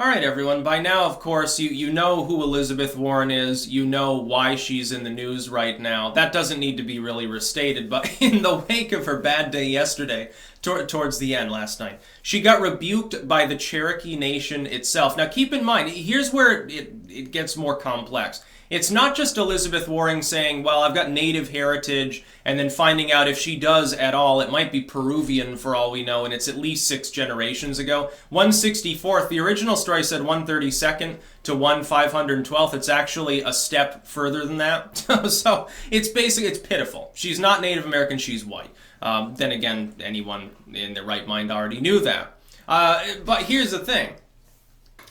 All right, everyone. By now, of course, you know who Elizabeth Warren is. You know why she's in the news right now. That doesn't need to be really restated, but in the wake of her bad day yesterday, towards the end last night, she got rebuked by the Cherokee Nation itself. Now, keep in mind, here's where it gets more complex. It's not just Elizabeth Warren saying, well, I've got native heritage, and then finding out if she does at all, it might be Peruvian for all we know, and it's at least 6 generations ago. 164th, the original story said 132nd to 512th. It's actually a step further than that. So it's basically, it's pitiful. She's not Native American, she's white. Then again, anyone in their right mind already knew that. But here's the thing.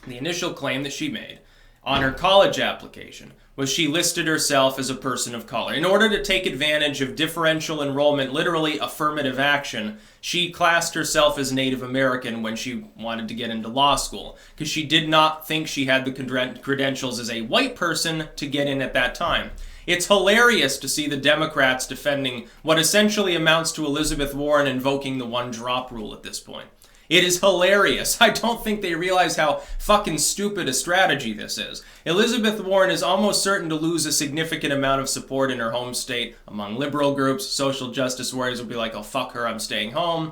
The initial claim that she made on her college application was she listed herself as a person of color. In order to take advantage of differential enrollment, literally affirmative action, she classed herself as Native American when she wanted to get into law school, because she did not think she had the credentials as a white person to get in at that time. It's hilarious to see the Democrats defending what essentially amounts to Elizabeth Warren invoking the one-drop rule at this point. It is hilarious. I don't think they realize how fucking stupid a strategy this is. Elizabeth Warren is almost certain to lose a significant amount of support in her home state among liberal groups. Social justice warriors will be like, oh, fuck her, I'm staying home.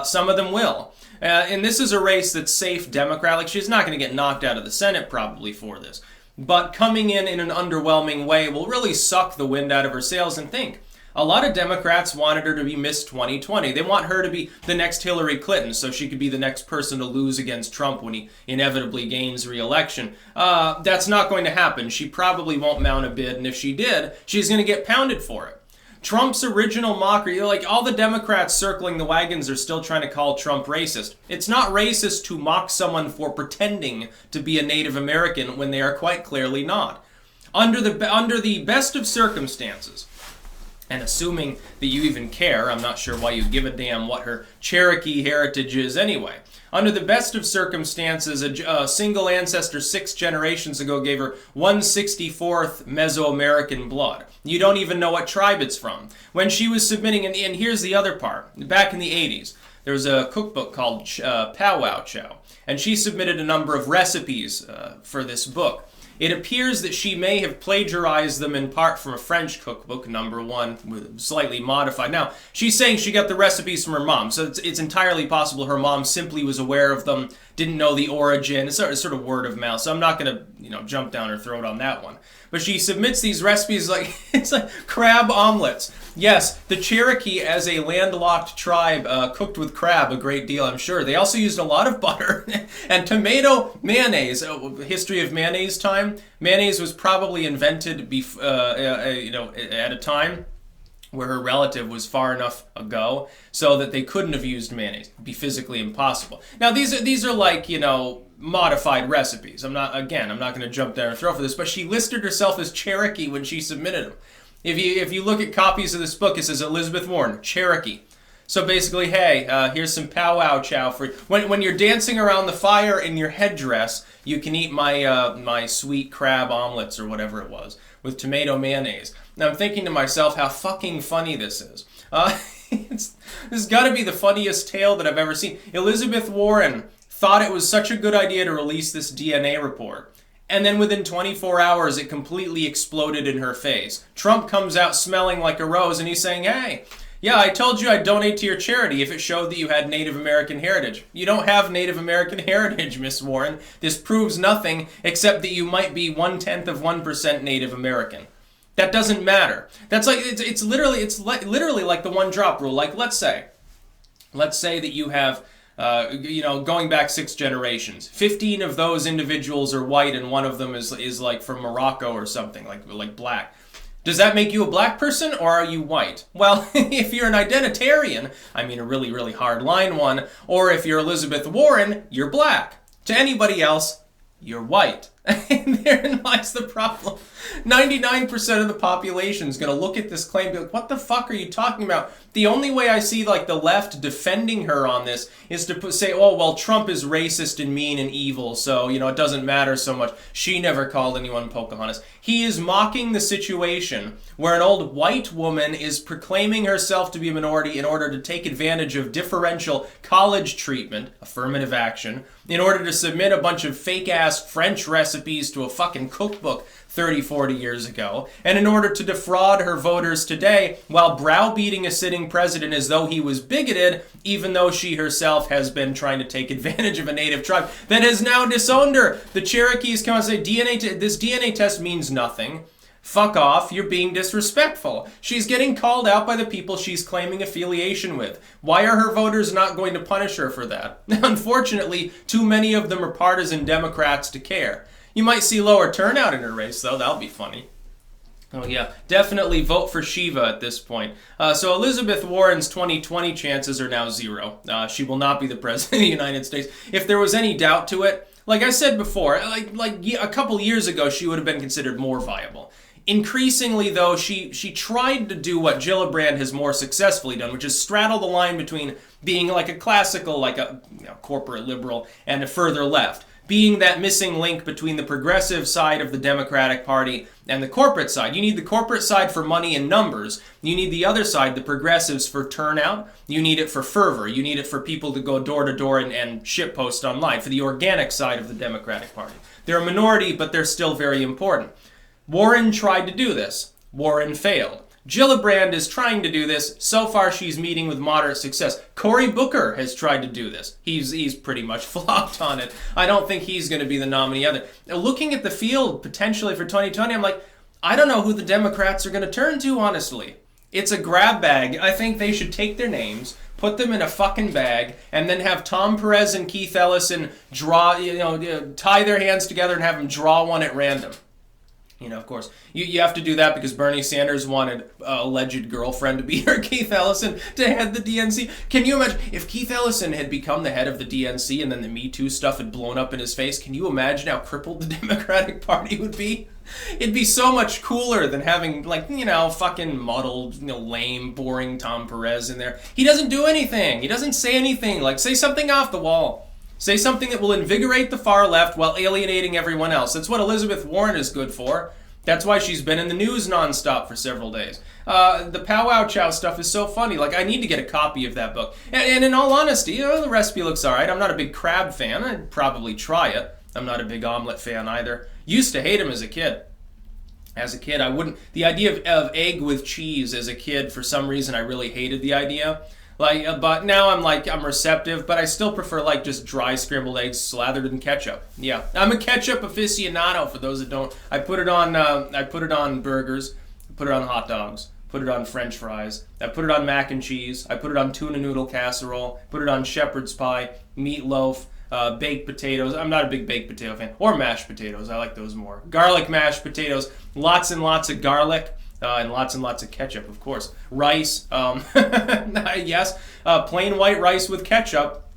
Some of them will. And this is a race that's safe Democrat. Like, she's not going to get knocked out of the Senate probably for this. But coming in an underwhelming way will really suck the wind out of her sails. And think, a lot of Democrats wanted her to be Miss 2020. They want her to be the next Hillary Clinton so she could be the next person to lose against Trump when he inevitably gains re-election. That's not going to happen. She probably won't mount a bid, and if she did, she's going to get pounded for it. Trump's original mockery, like all the Democrats circling the wagons are still trying to call Trump racist. It's not racist to mock someone for pretending to be a Native American when they are quite clearly not. Under the best of circumstances, and assuming that you even care, I'm not sure why you give a damn what her Cherokee heritage is anyway. Under the best of circumstances, a single ancestor 6 generations ago gave her 164th Mesoamerican blood. You don't even know what tribe it's from. When she was submitting, and here's the other part, back in the 80s, there was a cookbook called Pow Wow Chow, and she submitted a number of recipes for this book. It appears that she may have plagiarized them in part from a French cookbook, number 1, slightly modified. Now, she's saying she got the recipes from her mom, so it's entirely possible her mom simply was aware of them, didn't know the origin. It's sort of word of mouth, so I'm not going to, jump down her throat on that one. But she submits these recipes like, it's like crab omelets. Yes, the Cherokee as a landlocked tribe cooked with crab a great deal, I'm sure. They also used a lot of butter and tomato mayonnaise. History of mayonnaise time. Mayonnaise was probably invented at a time where her relative was far enough ago so that they couldn't have used mayonnaise. It'd be physically impossible. Now, these are like, modified recipes. I'm not going to jump down her throat for this, but she listed herself as Cherokee when she submitted them. If you look at copies of this book, it says Elizabeth Warren, Cherokee. So basically, hey, here's some powwow chow for you. When you're dancing around the fire in your headdress, you can eat my sweet crab omelets or whatever it was with tomato mayonnaise. Now I'm thinking to myself how fucking funny this is. This has got to be the funniest tale that I've ever seen. Elizabeth Warren thought it was such a good idea to release this DNA report. And then within 24 hours, it completely exploded in her face. Trump comes out smelling like a rose, and he's saying, hey, yeah, I told you I'd donate to your charity if it showed that you had Native American heritage. You don't have Native American heritage, Miss Warren. This proves nothing except that you might be 1/10% Native American. That doesn't matter. That's like, it's literally like the one-drop rule. Like, let's say that you have going back 6 generations. 15 of those individuals are white and one of them is like from Morocco or something, like black. Does that make you a black person or are you white? Well, if you're an identitarian, I mean a really, really hard line one, or if you're Elizabeth Warren, you're black. To anybody else, you're white. And therein lies the problem. 99% of the population is going to look at this claim and be like, what the fuck are you talking about? The only way I see like the left defending her on this is to say, oh, well, Trump is racist and mean and evil, so, you know, it doesn't matter so much. She never called anyone Pocahontas. He is mocking the situation where an old white woman is proclaiming herself to be a minority in order to take advantage of differential college treatment, affirmative action, in order to submit a bunch of fake-ass French recipes to a fucking cookbook 30, 40 years ago, and in order to defraud her voters today while browbeating a sitting president as though he was bigoted, even though she herself has been trying to take advantage of a native tribe that has now disowned her. The Cherokees come and say, this DNA test means nothing. Fuck off, you're being disrespectful. She's getting called out by the people she's claiming affiliation with. Why are her voters not going to punish her for that? Unfortunately, too many of them are partisan Democrats to care. You might see lower turnout in her race, though. That'll be funny. Oh, yeah. Definitely vote for Shiva at this point. So Elizabeth Warren's 2020 chances are now 0. She will not be the president of the United States. If there was any doubt to it, like I said before, like a couple years ago, she would have been considered more viable. Increasingly, though, she tried to do what Gillibrand has more successfully done, which is straddle the line between being like a classical, like a corporate liberal, and a further left. Being that missing link between the progressive side of the Democratic Party and the corporate side. You need the corporate side for money and numbers. You need the other side, the progressives, for turnout. You need it for fervor. You need it for people to go door to door and shitpost online, for the organic side of the Democratic Party. They're a minority, but they're still very important. Warren tried to do this. Warren failed. Gillibrand is trying to do this. So far, she's meeting with moderate success. Cory Booker has tried to do this. He's pretty much flopped on it. I don't think he's going to be the nominee either. Looking at the field potentially for 2020, I'm like, I don't know who the Democrats are going to turn to, honestly. It's a grab bag. I think they should take their names, put them in a fucking bag, and then have Tom Perez and Keith Ellison draw, tie their hands together and have them draw one at random. Of course, you have to do that because Bernie Sanders wanted an alleged girlfriend to be her Keith Ellison to head the DNC. Can you imagine if Keith Ellison had become the head of the DNC and then the Me Too stuff had blown up in his face? Can you imagine how crippled the Democratic Party would be? It'd be so much cooler than having, fucking muddled, lame, boring Tom Perez in there. He doesn't do anything. He doesn't say anything. Say something off the wall. Say something that will invigorate the far left while alienating everyone else. That's what Elizabeth Warren is good for. That's why she's been in the news nonstop for several days. The powwow chow stuff is so funny. I need to get a copy of that book. And in all honesty, the recipe looks all right. I'm not a big crab fan. I'd probably try it. I'm not a big omelet fan either. Used to hate him as a kid. As a kid, I wouldn't... The idea of egg with cheese as a kid, for some reason, I really hated the idea. But now I'm receptive, but I still prefer just dry scrambled eggs slathered in ketchup. Yeah, I'm a ketchup aficionado. For those that don't, I put it on burgers, put it on hot dogs, put it on French fries. I put it on mac and cheese. I put it on tuna noodle casserole. Put it on shepherd's pie, meatloaf, baked potatoes. I'm not a big baked potato fan, or mashed potatoes. I like those more. Garlic mashed potatoes, lots and lots of garlic. And lots of ketchup, of course. Rice, yes, plain white rice with ketchup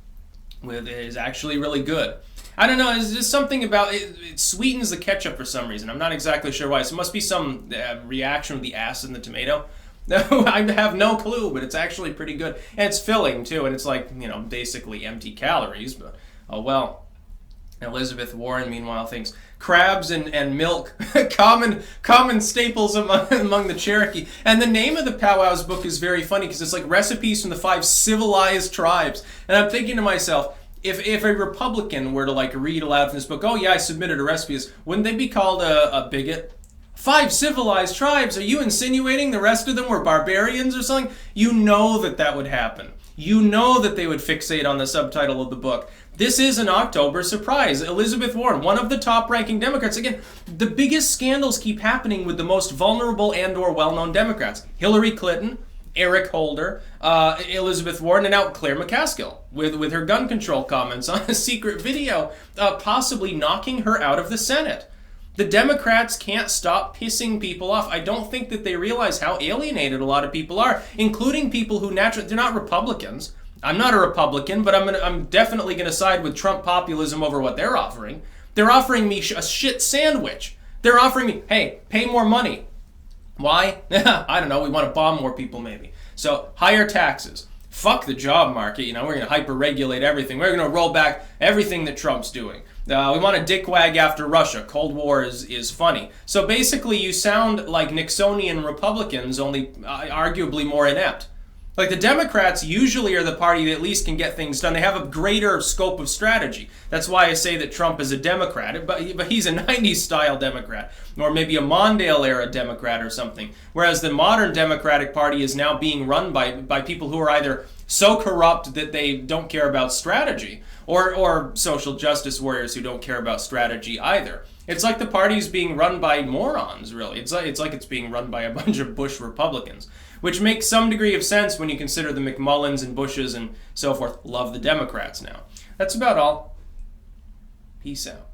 is actually really good. I don't know, it's just something about it. It sweetens the ketchup for some reason. I'm not exactly sure why. So it must be some reaction with the acid in the tomato. I have no clue, but it's actually pretty good. And it's filling, too, and it's basically empty calories. But, oh well. Elizabeth Warren, meanwhile, thinks crabs and milk, common staples among the Cherokee. And the name of the powwows book is very funny because it's recipes from the 5 civilized tribes. And I'm thinking to myself, if a Republican were to read aloud from this book, oh yeah, I submitted a recipe, wouldn't they be called a bigot? 5 civilized tribes? Are you insinuating the rest of them were barbarians or something? You know that would happen. You know that they would fixate on the subtitle of the book. This is an October surprise. Elizabeth Warren, one of the top-ranking Democrats. Again, the biggest scandals keep happening with the most vulnerable and or well-known Democrats. Hillary Clinton, Eric Holder, Elizabeth Warren, and now Claire McCaskill with her gun control comments on a secret video, possibly knocking her out of the Senate. The Democrats can't stop pissing people off. I don't think that they realize how alienated a lot of people are, including people who they're not Republicans. I'm not a Republican, but I'm definitely going to side with Trump populism over what they're offering. They're offering me a shit sandwich. They're offering me, hey, pay more money. Why? I don't know. We want to bomb more people maybe. So higher taxes. Fuck the job market. You know, we're going to hyper-regulate everything. We're going to roll back everything that Trump's doing. We want to dickwag after Russia. Cold War is funny. So basically you sound like Nixonian Republicans, only arguably more inept. Like the Democrats usually are the party that at least can get things done. They have a greater scope of strategy. That's why I say that Trump is a Democrat, but he's a 90s style Democrat, or maybe a Mondale era Democrat or something. Whereas the modern Democratic Party is now being run by people who are either so corrupt that they don't care about strategy, or social justice warriors who don't care about strategy either. It's like the party's being run by morons, really. It's like it's being run by a bunch of Bush Republicans, which makes some degree of sense when you consider the McMullins and Bushes and so forth love the Democrats now. That's about all. Peace out.